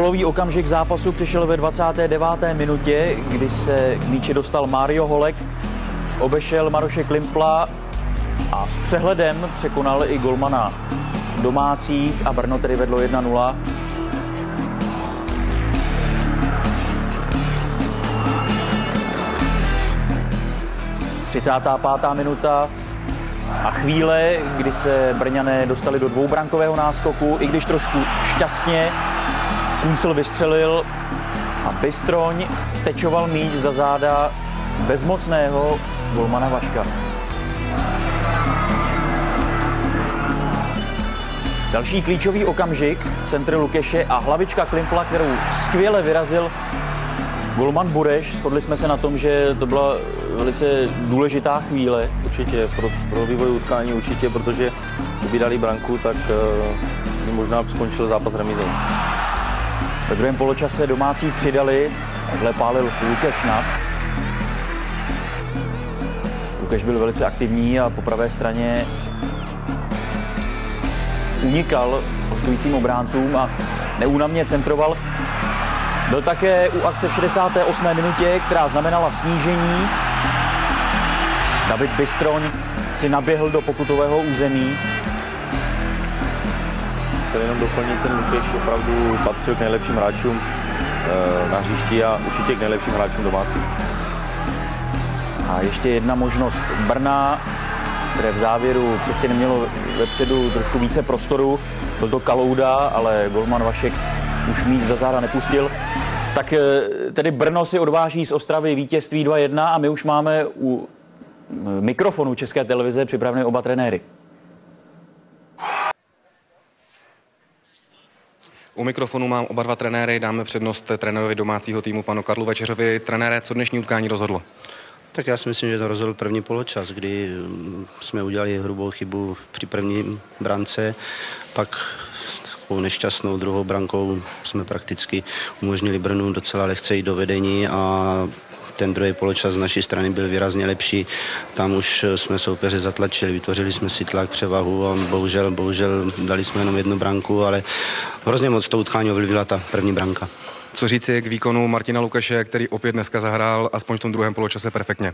Vrcholový okamžik zápasu přišel ve 29. minutě, kdy se k míči dostal Mário Holek, obešel Maroše Klimpla a s přehledem překonal i golmana domácích a Brno tedy vedlo 1-0. Třicátá minuta a chvíle, kdy se Brňané dostali do dvoubrankového náskoku, i když trošku šťastně. Kuncl vystřelil a Bystroň tečoval míč za záda bezmocného golmana Vaška. Další klíčový okamžik, centr Lukeše a hlavička Klimpla, kterou skvěle vyrazil golman Bureš. Shodli jsme se na tom, že to byla velice důležitá chvíle. Určitě, pro vývoj utkání určitě, protože kdyby dali branku, tak by možná skončil zápas remízou. Ve druhém poločase domácí přidali, takhle pálil Lukeš nad. Lukeš byl velice aktivní a po pravé straně unikal hostujícím obráncům a neúnavně centroval. Byl také u akce v 68. minutě, která znamenala snížení. David Bystroň si naběhl do pokutového území. Chtěl jenom doplnit, ten Lukeš opravdu patřil k nejlepším hráčům na hřišti a určitě k nejlepším hráčům domácí. A ještě jedna možnost Brna, které v závěru přeci nemělo vepředu trošku více prostoru. Byl to Kalouda, ale golman Vašek už míč za záda nepustil. Tak tedy Brno si odváží z Ostravy vítězství 2-1 a my už máme u mikrofonu České televize připravené oba trenéry. U mikrofonu mám oba dva trenéry, dáme přednost trenérovi domácího týmu panu Karlu Večeřovi. Trenére, co dnešní utkání rozhodlo? Tak já si myslím, že to rozhodl první poločas, kdy jsme udělali hrubou chybu při první brance, pak takovou nešťastnou druhou brankou jsme prakticky umožnili Brnu docela lehce jít do vedení a ten druhý poločas z naší strany byl výrazně lepší. Tam už jsme soupeře zatlačili, vytvořili jsme si tlak, převahu a bohužel dali jsme jenom jednu branku, ale hrozně moc to utkání ovlivnila ta první branka. Co říci k výkonu Martina Lukeše, který opět dneska zahrál aspoň v tom druhém poločase perfektně?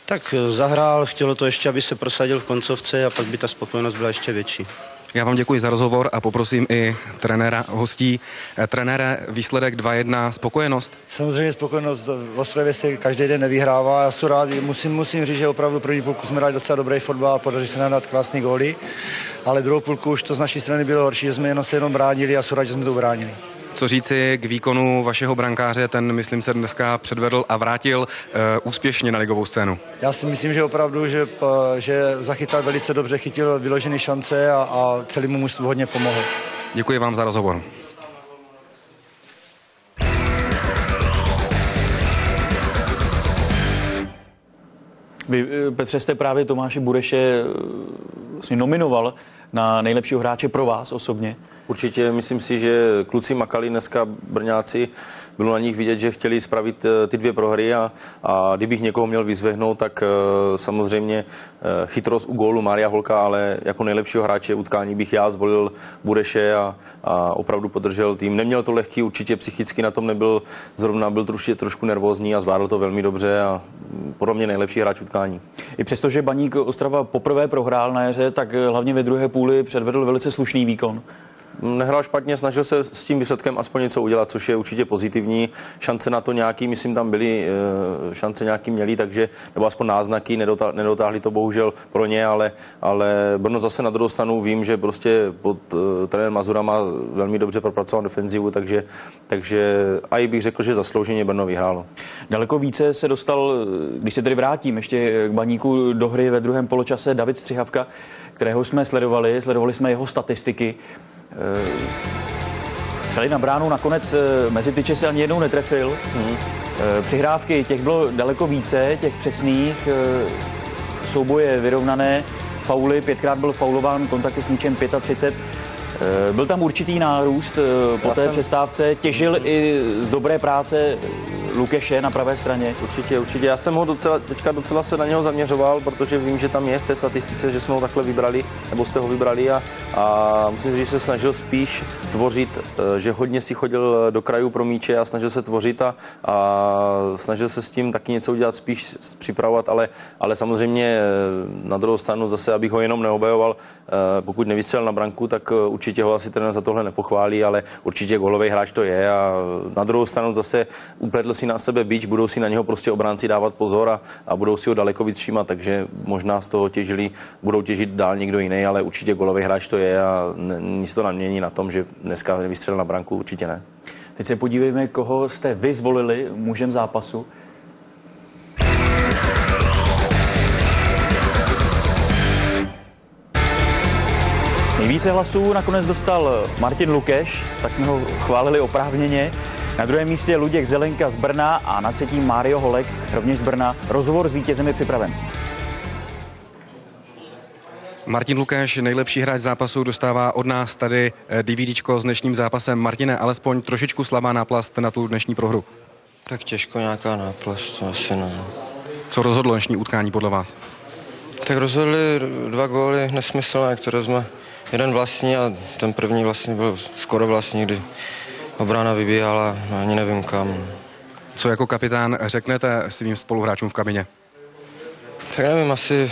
Tak zahrál, chtělo to ještě, aby se prosadil v koncovce a pak by ta spokojenost byla ještě větší. Já vám děkuji za rozhovor a poprosím i trenéra hostí. Trenére, výsledek 2-1, spokojenost? Samozřejmě spokojenost. V Ostravě se každý den nevyhrává. Já jsem rád, musím říct, že opravdu první půlku jsme dali docela dobrý fotbal, podaří se nám dát krásný góly, ale druhou půlku už to z naší strany bylo horší, že jsme se jenom bránili a jsem rád, že jsme to ubránili. Co říci k výkonu vašeho brankáře, ten myslím se dneska předvedl a vrátil úspěšně na ligovou scénu? Já si myslím, že opravdu, že zachytal velice dobře, chytil vyložené šance a celému mužstvu hodně pomohl. Děkuji vám za rozhovor. Vy, Petře, jste právě Tomáše Bureše vlastně nominoval na nejlepšího hráče pro vás osobně. Určitě, myslím si, že kluci makali dneska Brňáci, bylo na nich vidět, že chtěli spravit ty dvě prohry a kdybych někoho měl vyzvihnout, tak samozřejmě chytrost u gólu Mária Holka, ale jako nejlepšího hráče utkání bych já zvolil Bureše a opravdu podržel tým. Neměl to lehký, určitě psychicky na tom nebyl, zrovna byl trošku nervózní a zvládl to velmi dobře a podle mě nejlepší hráč utkání. I přesto, že Baník Ostrava poprvé prohrál na jaře, tak hlavně ve druhé půli předvedl velice slušný výkon. Nehrál špatně, snažil se s tím výsledkem aspoň něco udělat, což je určitě pozitivní. Šance na to nějaký, myslím, tam byly, šance nějaký měli, takže, nebo aspoň náznaky, nedotáhli to bohužel pro ně, ale Brno zase na druhou stranu vím, že prostě pod trenérem Mazura má velmi dobře propracovanou defenzivu, takže a i bych řekl, že zaslouženě Brno vyhrálo. Daleko více se dostal, když se tedy vrátím ještě k Baníku do hry ve druhém poločase, David Střihavka, kterého jsme sledovali jsme jeho statistiky. Střely na bránu, nakonec mezi tyče se ani jednou netrefil. Přihrávky, těch bylo daleko více, těch přesných, souboje vyrovnané, fauly, 5krát byl faulován, kontakty s míčem 35. Byl tam určitý nárůst po té přestávce, těžil i z dobré práce Lukeše na pravé straně? Určitě. Já jsem ho docela se na něho zaměřoval, protože vím, že tam je v té statistice, že jsme ho takhle vybrali, nebo jste ho vybrali a musím říct, že se snažil spíš tvořit, že hodně si chodil do krajů pro míče a snažil se tvořit a snažil se s tím taky něco udělat, spíš připravovat, ale samozřejmě na druhou stranu zase, abych ho jenom neobejoval, pokud nevystřelil na branku, tak určitě ho asi trenér za tohle nepochválí, ale určitě gólový hráč to je a na druhou stranu zase upletl si na sebe bič, budou si na něho prostě obránci dávat pozor a budou si ho daleko víc všímat, takže možná z toho budou těžit dál někdo jiný, ale určitě gólový hráč to je a nic to nemění na tom, že dneska nevystřelil na branku, určitě ne. Teď se podívejme, koho jste vy zvolili mužem zápasu. Nejvíce hlasů nakonec dostal Martin Lukeš, tak jsme ho chválili oprávněně. Na druhém místě Luděk Zelenka z Brna a na třetím Mário Holek, rovněž z Brna. Rozhovor s vítězem je připraven. Martin Lukeš, nejlepší hráč zápasu, dostává od nás tady DVDčko s dnešním zápasem. Martine, alespoň trošičku slabá náplast na tu dnešní prohru. Tak těžko nějaká náplast, to asi ne. Co rozhodlo dnešní utkání podle vás? Tak rozhodli 2 góly nesmyslné, které jsme jeden vlastní a ten první vlastně byl skoro vlastní, kdy obrana vybíhala, ani nevím kam. Co jako kapitán řeknete svým spoluhráčům v kabině? Tak nevím, asi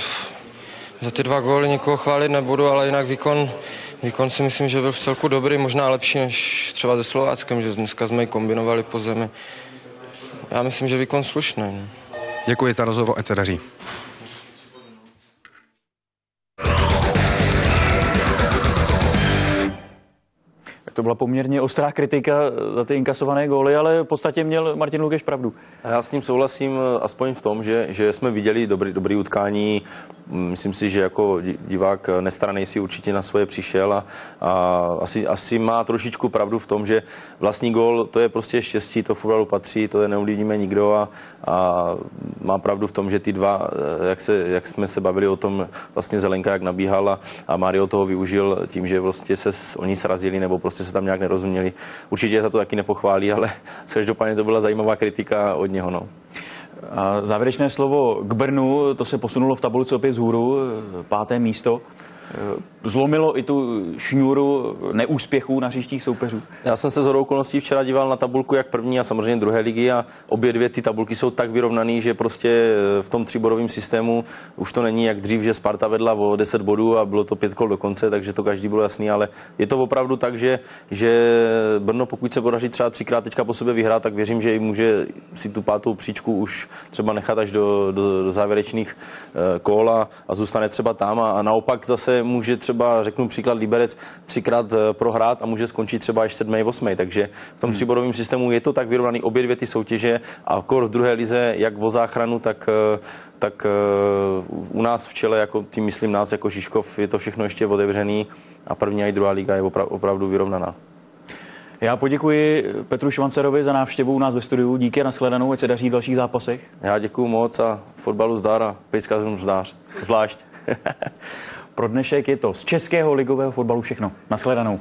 za ty 2 góly nikoho chválit nebudu, ale jinak výkon si myslím, že byl v celku dobrý, možná lepší než třeba se Slováckem, že dneska jsme ji kombinovali po zemi. Já myslím, že výkon slušný. Děkuji za rozhovor, ať se daří. To byla poměrně ostrá kritika za ty inkasované góly, ale v podstatě měl Martin Lukeš pravdu. Já s ním souhlasím aspoň v tom, že jsme viděli dobrý utkání. Myslím si, že jako divák nestranný si určitě na svoje přišel a asi má trošičku pravdu v tom, že vlastní gól, to je prostě štěstí, to fotbalu patří, to neovlivníme nikdo a má pravdu v tom, že ty dva, jak jsme se bavili o tom, vlastně Zelenka jak nabíhal a Mario toho využil tím, že vlastně oni srazili nebo prostě se tam nějak nerozuměli. Určitě za to taky nepochválí, ale každopádně to byla zajímavá kritika od něho. No. A závěrečné slovo k Brnu, to se posunulo v tabulce opět vzhůru, 5. místo. Zlomilo i tu šňůru neúspěchů na příštích soupeřů. Já jsem se shodou okolností včera díval na tabulku jak první a samozřejmě druhé ligy a obě dvě ty tabulky jsou tak vyrovnaný, že prostě v tom 3bodovém systému už to není jak dřív, že Sparta vedla o 10 bodů a bylo to 5 kol do konce, takže to každý bylo jasný, ale je to opravdu tak, že Brno, pokud se podaří třeba 3krát teďka po sobě vyhrát, tak věřím, že může si tu 5. příčku už třeba nechat až do závěrečných kol a zůstane třeba tam a naopak zase může třeba, řeknu příklad, Liberec 3krát prohrát a může skončit třeba až 7., 8. Takže v tom 3bodovém systému je to tak vyrovnaný, obě dvě ty soutěže a kor v druhé lize, jak o záchranu, tak u nás v čele, jako tím myslím nás jako Žižkov, je to všechno ještě otevřený a první a i druhá liga je opravdu vyrovnaná. Já poděkuji Petru Švancerovi za návštěvu u nás ve studiu. Díky a nashledanou, ať se daří v dalších zápasech. Já děkuju moc a fotbalu zdar a pejskařům zdář. Zvlášť. Pro dnešek je to z českého ligového fotbalu všechno. Nashledanou.